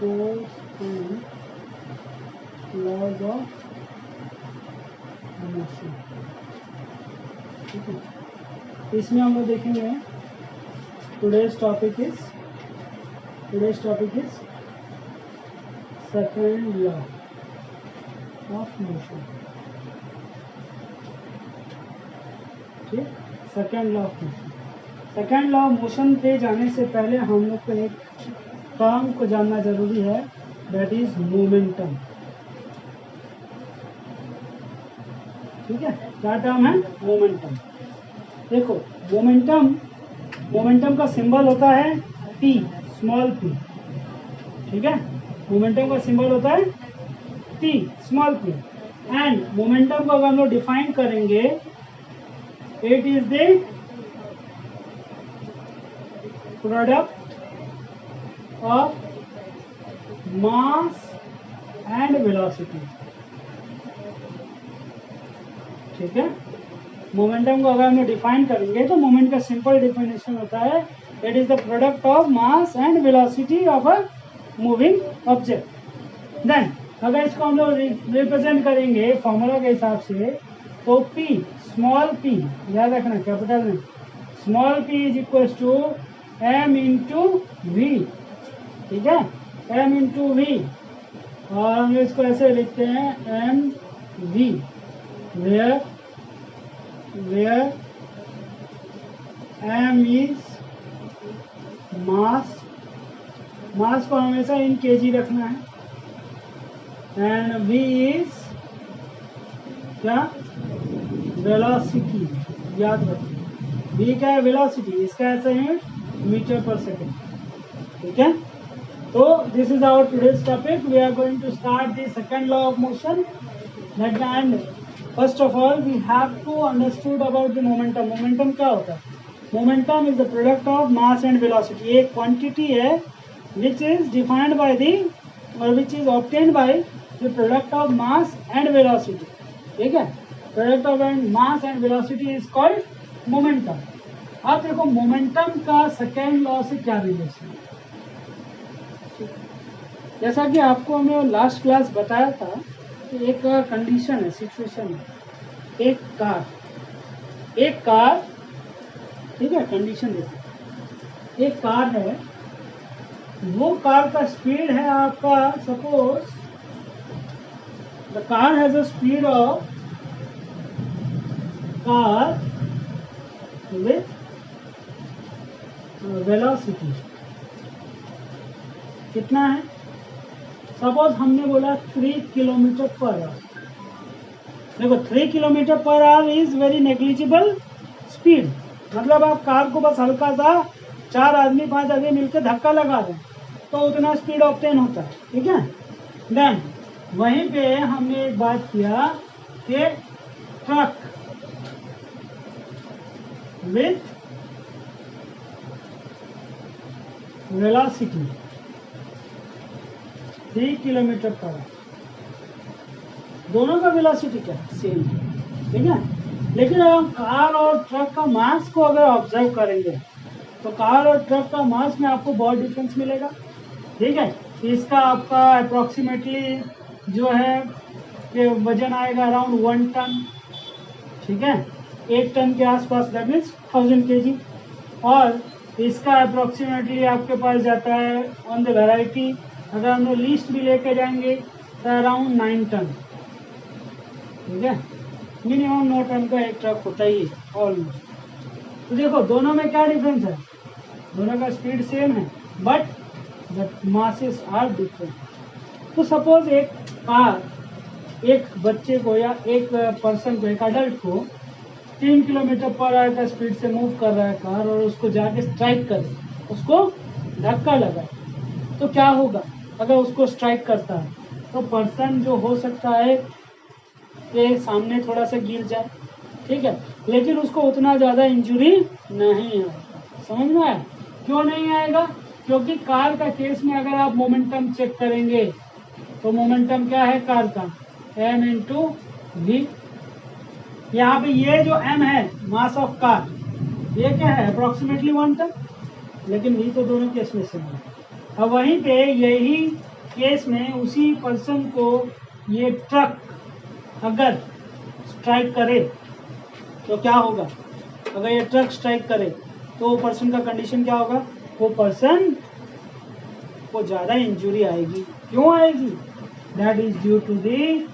Force and laws of motion. ठीक है, इसमें हम लोग देखेंगे today's topic is second law of motion. ठीक, second law of motion. Second law of motion पे जाने से पहले हम लोग को एक टर्म को जानना जरूरी है, दैट इज मोमेंटम। ठीक है, क्या टर्म है? मोमेंटम। देखो मोमेंटम का सिंबल होता है P, स्मॉल p। ठीक है, मोमेंटम का सिंबल होता है P, small p। And momentum को अगर हम लोग डिफाइन करेंगे, it is the product of mass and velocity. ठीक है, मोमेंटम को अगर हम डिफाइन करेंगे तो मोमेंट का सिंपल डिफिनेशन होता है, it is the product of mass and velocity of a moving object. Then अगर इसको हम लोग रिप्रेजेंट करेंगे फॉर्मूला के हिसाब से, तो P, स्मॉल p, याद रखना कैपिटल में, small p is equal to m into v। ठीक है, m इंटू v, और हम इसको ऐसे लिखते हैं m v, where m is मास को हमेशा इन kg रखना है, एंड v इज क्या? वेलोसिटी। याद रखिए v क्या है? वेलोसिटी। इसका ऐसा यूनिट मीटर पर सेकेंड। ठीक है, तो this is our today's topic. We are going to start the second law of motion. That and first of all we have to understood about the momentum. Momentum क्या होता है? Momentum is the product of mass and velocity. एक quantity है which is defined by the और which is obtained by the product of mass and velocity. ठीक है, product of mass and velocity is called momentum. अब देखो momentum का second law से क्या रिलेशन है। जैसा कि आपको हमने लास्ट क्लास बताया था कि एक कंडीशन है, सिचुएशन है, एक कार, ठीक है, कंडीशन देखो, एक कार है, वो कार का स्पीड है आपका, suppose the car has a speed of car with velocity कितना है? सपोज हमने बोला 3 किलोमीटर पर आवर। देखो 3 kilometre per hour is very negligible speed, मतलब आप कार को बस हल्का सा 4 आदमी 5 आदमी मिलकर धक्का लगा दें तो उतना स्पीड ऑब्टेन होता है। ठीक है, देन वहीं पे हमने एक बात किया कि truck with velocity 3 kilometre per hour, दोनों का वेलोसिटी क्या है? सेम है। ठीक है, लेकिन अगर हम कार और ट्रक का मास को अगर ऑब्जर्व करेंगे तो कार और ट्रक का मास में आपको बहुत डिफरेंस मिलेगा। ठीक है, इसका आपका अप्रोक्सीमेटली जो है कि वजन आएगा अराउंड 1 टन। ठीक है, 1 टन के आसपास, दैट मीन्स 1000 kg। और इसका अप्रोक्सीमेटली आपके पास जाता है ऑन द वैरायटी, अगर हम लोग लिस्ट भी लेके जाएंगे तो अराउंड 9 टन। ठीक है, मिनिमम 9 टन का एक ट्रक होता ही है ऑलमोस्ट। तो देखो दोनों में क्या डिफरेंस है? दोनों का स्पीड सेम है but the masses are different. तो सपोज एक कार एक बच्चे को या एक पर्सन को, एक अडल्ट को 3 किलोमीटर पर आवर का स्पीड से मूव कर रहा है कार, और उसको जाके स्ट्राइक करे, उसको धक्का लगाए, तो क्या होगा? अगर उसको स्ट्राइक करता है तो पर्सन जो हो सकता है कि सामने थोड़ा सा गिर जाए। ठीक है, लेकिन उसको उतना ज़्यादा इंजरी नहीं आएगा। समझ में आया? क्यों नहीं आएगा? क्योंकि कार का केस में अगर आप मोमेंटम चेक करेंगे तो मोमेंटम क्या है कार का? m into v. यहाँ पे ये जो m है मास ऑफ कार, ये क्या है? अप्रोक्सीमेटली 1 टन, लेकिन v तो दोनों केस में सेम है। अब वहीं पे यही केस में उसी पर्सन को ये ट्रक अगर स्ट्राइक करे तो क्या होगा? अगर ये ट्रक स्ट्राइक करे तो वो पर्सन का कंडीशन क्या होगा? वो पर्सन को ज़्यादा इंजरी आएगी। क्यों आएगी? That is due to the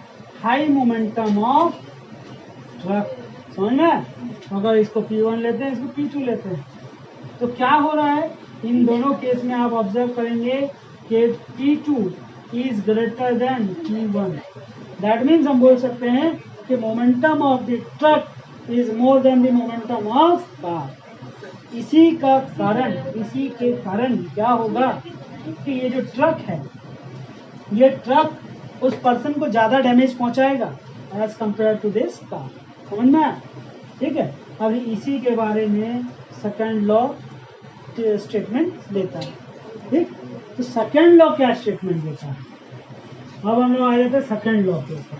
high momentum of truck. समझ में? अगर इसको P1 लेते हैं, इसको P2 लेते हैं, तो क्या हो रहा है? इन दोनों केस में आप ऑब्जर्व करेंगे कि P2 is greater than P1। That means हम बोल सकते हैं कि momentum of the truck is more than the momentum of car. इसी के कारण क्या होगा कि ये जो ट्रक है, ये ट्रक उस पर्सन को ज़्यादा डैमेज पहुंचाएगा as compare to this car. समझ में आया? ठीक है। अभी इसी के बारे में सेकंड लॉ स्टेटमेंट देता है। ठीक, तो सेकंड लॉ क्या स्टेटमेंट देता है? अब हम लोग आ जाते हैं सेकंड लॉ के ऊपर।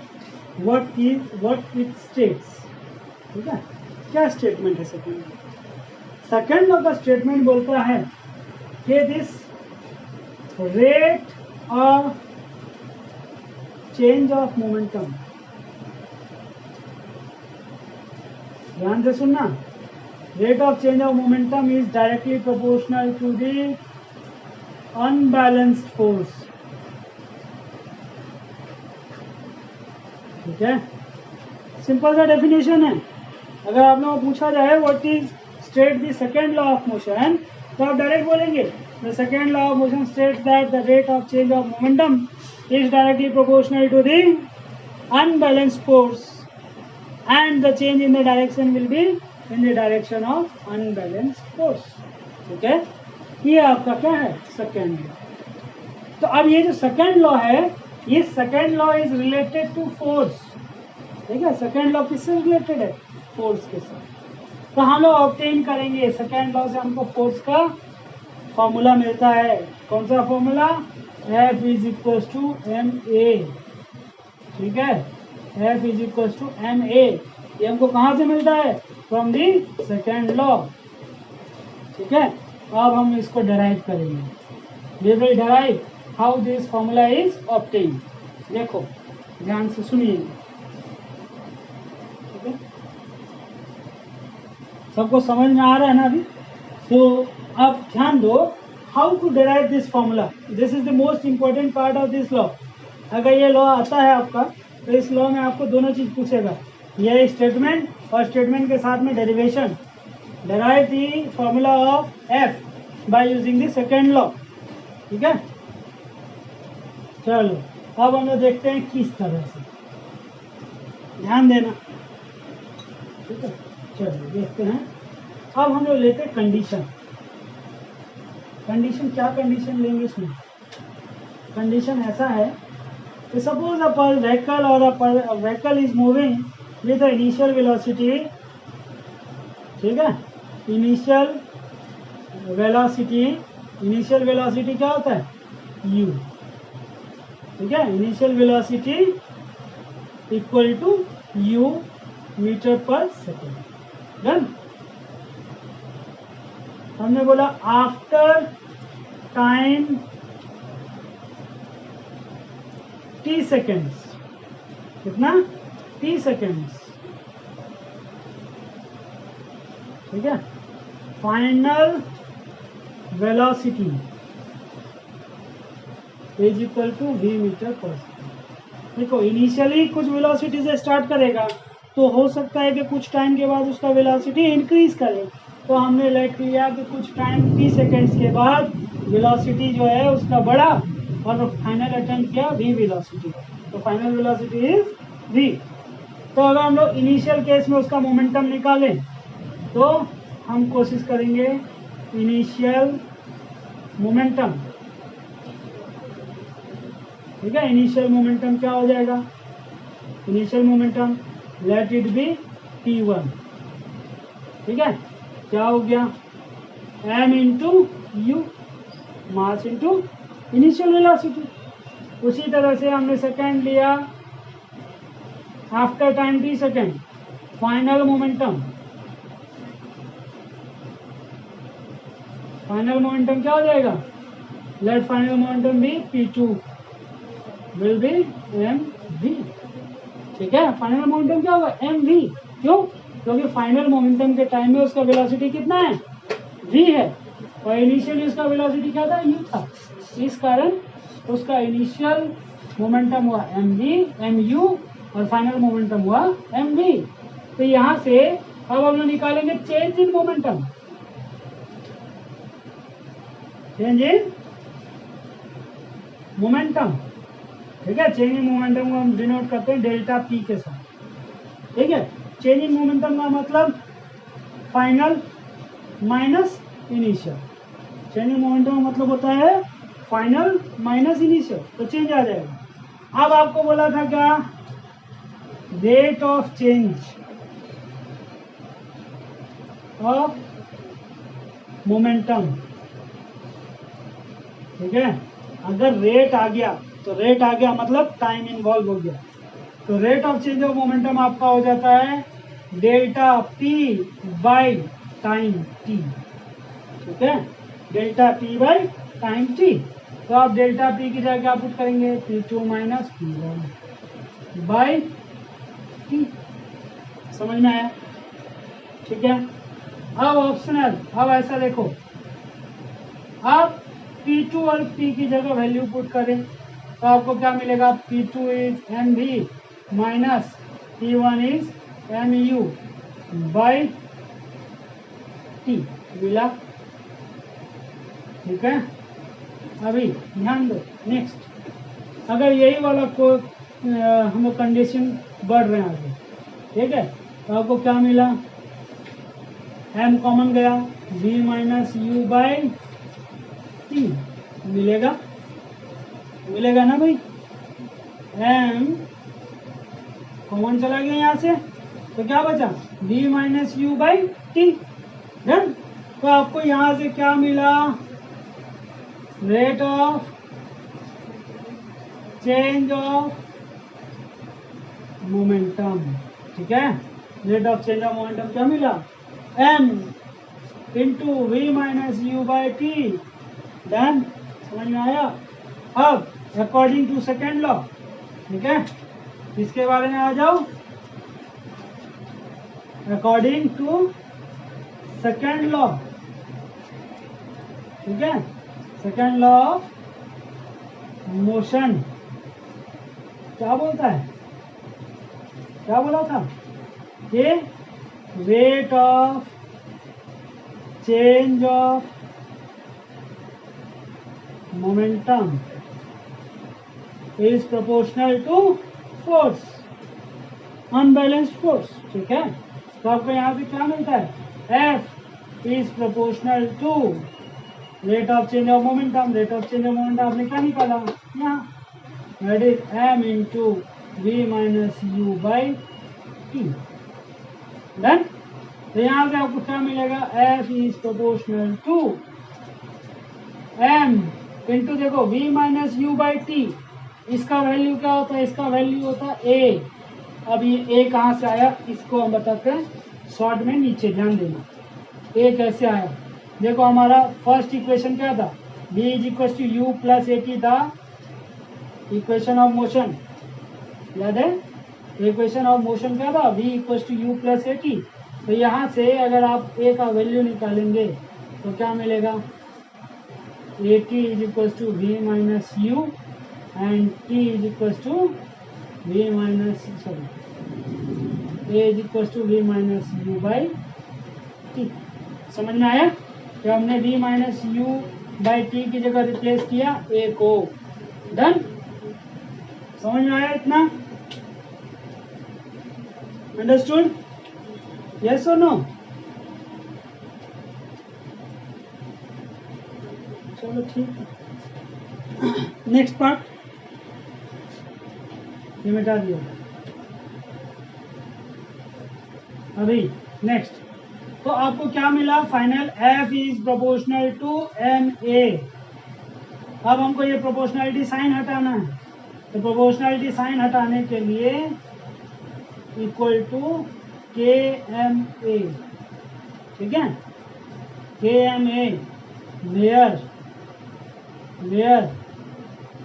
What it states. ठीक है, क्या स्टेटमेंट है सेकंड लॉ? सेकंड लॉ का स्टेटमेंट बोलता है कि this rate of change of momentum, ध्यान से सुनना, rate of change of momentum is directly proportional to the unbalanced force. ठीक है, सिंपल सा डेफिनेशन है। अगर आप लोगों को पूछा जाए what is state the second law of motion, तो आप डायरेक्ट बोलेंगे the second law of motion states that the rate of change of momentum is directly proportional to the unbalanced force and the change in the direction will be in the direction of unbalanced force। ठीक है, ये आपका क्या है? Second law. तो अब ये जो सेकेंड लॉ है, ये second law is related to force. ठीक है, सेकेंड लॉ किससे रिलेटेड है? फोर्स के साथ। तो हम लोग ऑब्टेन करेंगे सेकेंड लॉ से, हमको फोर्स का फॉर्मूला मिलता है। कौन सा formula? F is equal to ma। ठीक है, F is equal to ma। ये हमको कहाँ से मिलता है? From the second law. ठीक है, अब हम इसको डेराइव करेंगे। We will derive how this formula is obtain. देखो ध्यान से सुनिए। ठीक है, सबको समझ में आ रहा है ना अभी? तो अब ध्यान दो, how to derive this formula. This is the most important part of this law. अगर ये लॉ आता है आपका, तो इस लॉ में आपको दोनों चीज पूछेगा, ये स्टेटमेंट और स्टेटमेंट के साथ में derivation. Derive the formula of F bye using the second law. ठीक है, चलो अब हम लोग देखते हैं किस तरह से, ध्यान देना। ठीक है, चलो देखते हैं। अब हम लोग लेते हैं कंडीशन। कंडीशन क्या कंडीशन लेंगे इसमें? कंडीशन ऐसा है कि सपोज अ व्हीकल और a vehicle is moving with initial velocity. ठीक है, इनिशियल वेलोसिटी क्या होता है? u। ठीक है, initial velocity equal to u metre per second. Done. हमने बोला आफ्टर टाइम t सेकेंड्स। कितना? t seconds. ठीक है, final velocity is equal to v metre per second. देखो इनिशियली कुछ वेलोसिटी से स्टार्ट करेगा, तो हो सकता है कि कुछ टाइम के बाद उसका वेलोसिटी इंक्रीज करे। तो हमने लेट लिया कि कुछ टाइम t सेकेंड्स के बाद वेलोसिटी जो है उसका बढ़ा और फाइनल अटेम्प्ट किया v वेलोसिटी, तो फाइनल वेलोसिटी इज v। तो अगर हम लोग इनिशियल केस में उसका मोमेंटम निकालें, तो हम कोशिश करेंगे इनिशियल मोमेंटम। ठीक है, इनिशियल मोमेंटम क्या हो जाएगा? Initial momentum let it be P1। ठीक है, क्या हो गया? m into u, mass into initial velocity. उसी तरह से हमने सेकेंड लिया after time t second, final momentum. Final momentum क्या हो जाएगा? लेट फाइनल मोमेंटम भी P2। Will be m v. ठीक है, फाइनल मोमेंटम क्या होगा एम वी। क्यों? क्योंकि फाइनल मोमेंटम के टाइम में उसका वेलोसिटी कितना है v है, और इनिशियली उसका वेलोसिटी क्या था u था। इस कारण उसका इनिशियल मोमेंटम हुआ mu और फाइनल मोमेंटम हुआ mv। तो यहां से अब हम लोग निकालेंगे change in momentum. Change in momentum, ठीक है। चेंज इन मोमेंटम को हम डिनोट करते हैं डेल्टा पी के साथ। ठीक है, चेंज इन मोमेंटम का मतलब final minus initial. Change in momentum का मतलब होता है फाइनल माइनस इनिशियल, तो चेंज आ जाएगा। अब आपको बोला था क्या, rate of change of momentum. ठीक है, अगर रेट आ गया तो रेट आ गया मतलब टाइम इन्वॉल्व हो गया, तो rate of change of momentum आपका हो जाता है delta P by time T. ठीक है, delta P by time T. तो आप डेल्टा पी की जगह क्या पुट करेंगे, P2 minus P1 by t. समझ में आया? ठीक है, अब ऑप्शनल, अब ऐसा देखो, आप P2 और P की जगह वैल्यू पुट करें तो आपको क्या मिलेगा, P2 is mv minus P1 is mu by T मिला। ठीक है, अभी ध्यान दो नेक्स्ट, अगर यही वाला को हम लोग कंडीशन बढ़ रहे हैं आगे, ठीक है, तो आपको क्या मिला, m कॉमन गया, v minus u by T मिलेगा, मिलेगा ना भाई। m कॉमन चला गया यहाँ से, तो क्या बचा, v minus u by t. Done. तो आपको यहाँ से क्या मिला, rate of change of momentum. ठीक है, rate of change of momentum क्या मिला, m into v minus u by t. Done, समझ में आया? अब अकॉर्डिंग टू सेकेंड लॉ, ठीक है, इसके बारे में आ जाओ। अकॉर्डिंग टू सेकेंड लॉ, ठीक है, सेकेंड लॉ ऑफ मोशन क्या बोलता है, क्या बोला था कि rate of change of momentum is proportional to force, unbalanced force. ठीक है, तो आपको यहाँ पे क्या मिलता है, F is proportional to rate of change of momentum. Rate of change of momentum आपने क्या निकाला यहाँ, that is m into v minus u by t. Done. तो यहाँ से आपको क्या मिलेगा, F is proportional to m into देखो v minus u by t, इसका वैल्यू क्या होता है, इसका वैल्यू होता है a। अब ये a कहाँ से आया, इसको हम बताते हैं शॉर्ट में, नीचे ध्यान देना a कैसे आया। देखो हमारा फर्स्ट इक्वेशन क्या था, v is equal to u plus a t था, इक्वेशन ऑफ मोशन, याद है, इक्वेशन ऑफ मोशन क्या था, v equal to u plus a t. तो यहाँ से अगर आप a का वैल्यू निकालेंगे तो क्या मिलेगा, a t is equal to v minus u and t is equal to v minus, sorry, a is equal to v minus u by t. समझ में आया? तो हमने v minus u by t की जगह रिप्लेस किया a को। Done, समझ में आया इतना? अंडरस्टूड? यस और नो? चलो ठीक है, नेक्स्ट पार्ट ये मिटा दिया अभी। नेक्स्ट, तो आपको क्या मिला final, F is proportional to MA। अब हमको ये प्रोपोर्शनलिटी साइन हटाना है, तो प्रोपोर्शनलिटी साइन हटाने के लिए इक्वल टू KMA। ठीक है, KMA where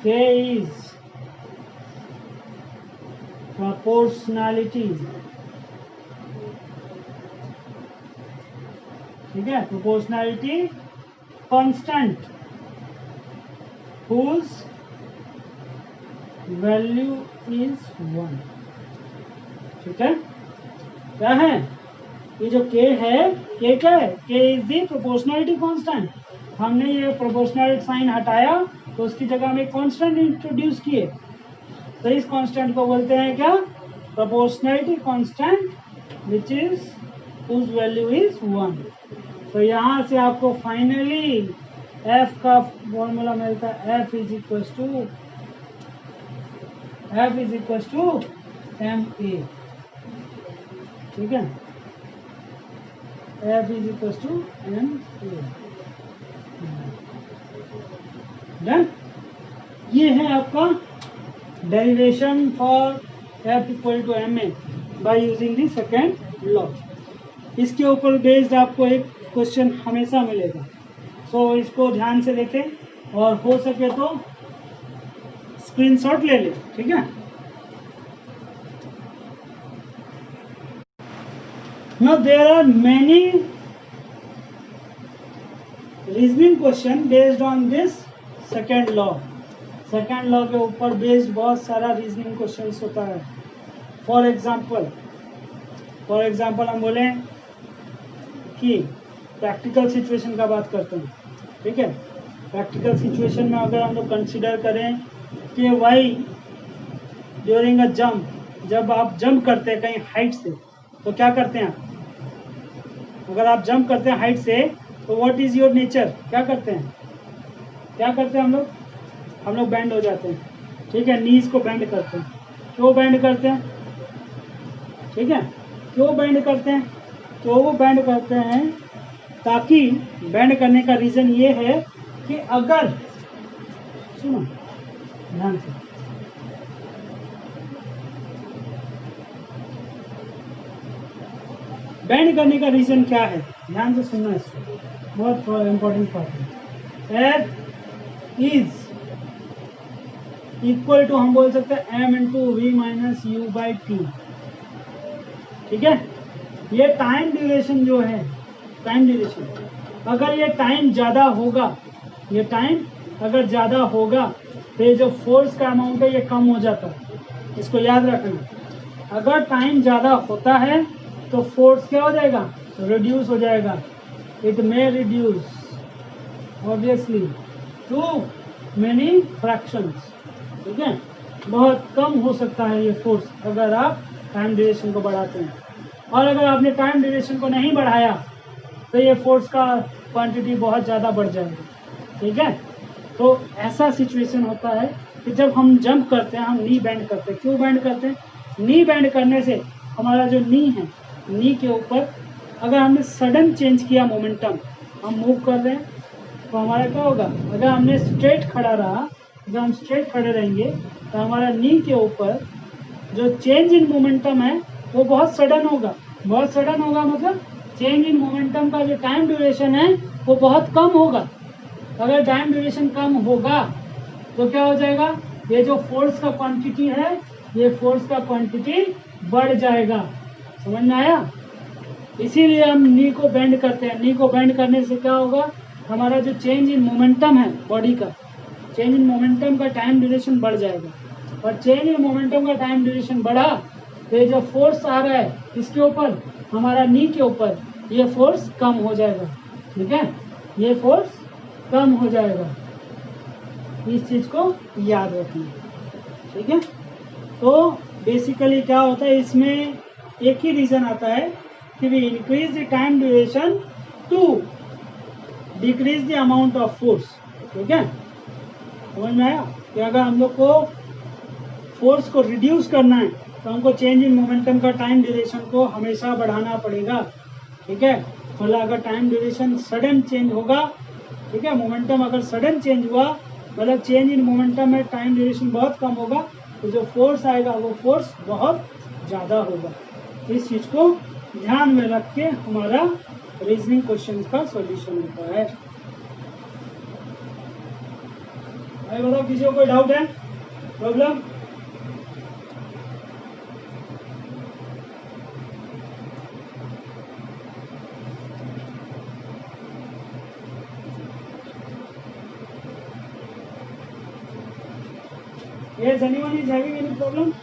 K is proportionality, ठीक है, proportionality constant whose value is 1, ठीक है। क्या है ये जो k है, k क्या है, k is the proportionality constant. हमने ये प्रोपोर्शनैलिटी साइन हटाया तो उसकी जगह हम एक कांस्टेंट इंट्रोड्यूस किए, तो इस कांस्टेंट को बोलते हैं क्या, proportionality constant which is whose value is 1। तो यहाँ से आपको फाइनली f का फॉर्मूला मिलता है, f is equal to ma, ठीक है, f is equal to ma। Done. ये है आपका derivation for f equal to ma by using the second law. इसके ऊपर बेस्ड आपको एक क्वेश्चन हमेशा मिलेगा, सो इसको ध्यान से देखें और हो सके तो स्क्रीनशॉट ले लें, ठीक है। Now there are many reasoning question based on this second law. Second law के ऊपर बेस्ड बहुत सारा रीजनिंग क्वेश्चन होता है। फॉर एग्जाम्पल हम बोले कि प्रैक्टिकल सिचुएशन का बात करते हैं, ठीक है। प्रैक्टिकल सिचुएशन में अगर हम लोग कंसिडर करें कि वाई ड्यूरिंग अ जंप, जब आप जंप करते हैं कहीं हाइट से तो क्या करते हैं आप, अगर आप जंप करते हैं हाइट से तो व्हाट इज योर नेचर, क्या करते हैं हम लोग बेंड हो जाते हैं, ठीक है, नीज को बेंड करते हैं। क्यों बेंड करते हैं, ठीक है, क्यों बेंड करते हैं, तो वो बेंड करते हैं ताकि बेंड करने का रीजन ये है कि अगर, सुनो ध्यान से, बेंड करने का रीजन क्या है, ध्यान से सुनना, इसको बहुत इंपॉर्टेंट पार्ट है। एफ इज इक्वल टू, हम बोल सकते हैं m into v minus u by t, ठीक है। ये टाइम ड्यूरेशन जो है, टाइम ड्यूरेशन, अगर ये टाइम ज़्यादा होगा, ये टाइम अगर ज़्यादा होगा तो ये जो फोर्स का अमाउंट है ये कम हो जाता है, इसको याद रखना। अगर टाइम ज़्यादा होता है तो फोर्स क्या हो जाएगा, रिड्यूस हो जाएगा। It may reduce obviously to many fractions, ठीक है, बहुत कम हो सकता है ये फोर्स अगर आप टाइम ड्यूरेशन को बढ़ाते हैं। और अगर आपने टाइम ड्यूरेशन को नहीं बढ़ाया तो ये फोर्स का क्वांटिटी बहुत ज़्यादा बढ़ जाएगा, ठीक है। तो ऐसा सिचुएशन होता है कि जब हम जंप करते हैं, हम नी बेंड करते हैं। क्यों बेंड करते हैं, नी बेंड करने से हमारा जो नी है, नी के ऊपर अगर हमने सडन चेंज किया मोमेंटम, हम मूव कर रहे हैं तो हमारा क्या होगा, अगर हमने स्ट्रेट खड़ा रहा, अगर हम स्ट्रेट खड़े रहेंगे तो हमारा नी के ऊपर जो चेंज इन मोमेंटम है वो बहुत सडन होगा। बहुत सडन होगा मतलब चेंज इन मोमेंटम का जो टाइम ड्यूरेशन है वो बहुत कम होगा। अगर टाइम ड्यूरेशन कम होगा तो क्या हो जाएगा, ये जो फोर्स का क्वांटिटी है, ये फोर्स का क्वांटिटी बढ़ जाएगा। समझ में आया? इसीलिए हम नी को बेंड करते हैं। नी को बेंड करने से क्या होगा, हमारा जो चेंज इन मोमेंटम है बॉडी का, चेंज इन मोमेंटम का टाइम ड्यूरेशन बढ़ जाएगा। और चेंज इन मोमेंटम का टाइम ड्यूरेशन बढ़ा तो ये जो फोर्स आ रहा है इसके ऊपर, हमारा नी के ऊपर, ये फोर्स कम हो जाएगा, ठीक है, ये फोर्स कम हो जाएगा। इस चीज को याद रखना, ठीक है। तो बेसिकली क्या होता है, इसमें एक ही रीजन आता है कि we increase the time duration to decrease the amount of force, ठीक है। समझ में आया कि अगर हम लोग को फोर्स को रिड्यूस करना है तो हमको चेंज इन मोमेंटम का टाइम ड्यूरेशन को हमेशा बढ़ाना पड़ेगा, ठीक है। मतलब अगर टाइम ड्यूरेशन सडन चेंज होगा, ठीक है, मोमेंटम अगर सडन चेंज हुआ, मतलब चेंज इन मोमेंटम में टाइम ड्यूरेशन बहुत कम होगा, तो जो फोर्स आएगा वो फोर्स बहुत ज़्यादा होगा। इस चीज़ को ध्यान में रख के हमारा रीजनिंग क्वेश्चन का सॉल्यूशन होता है। भाई बताओ, किसी को कोई डाउट है, problem? Yes, anyone is having any problem?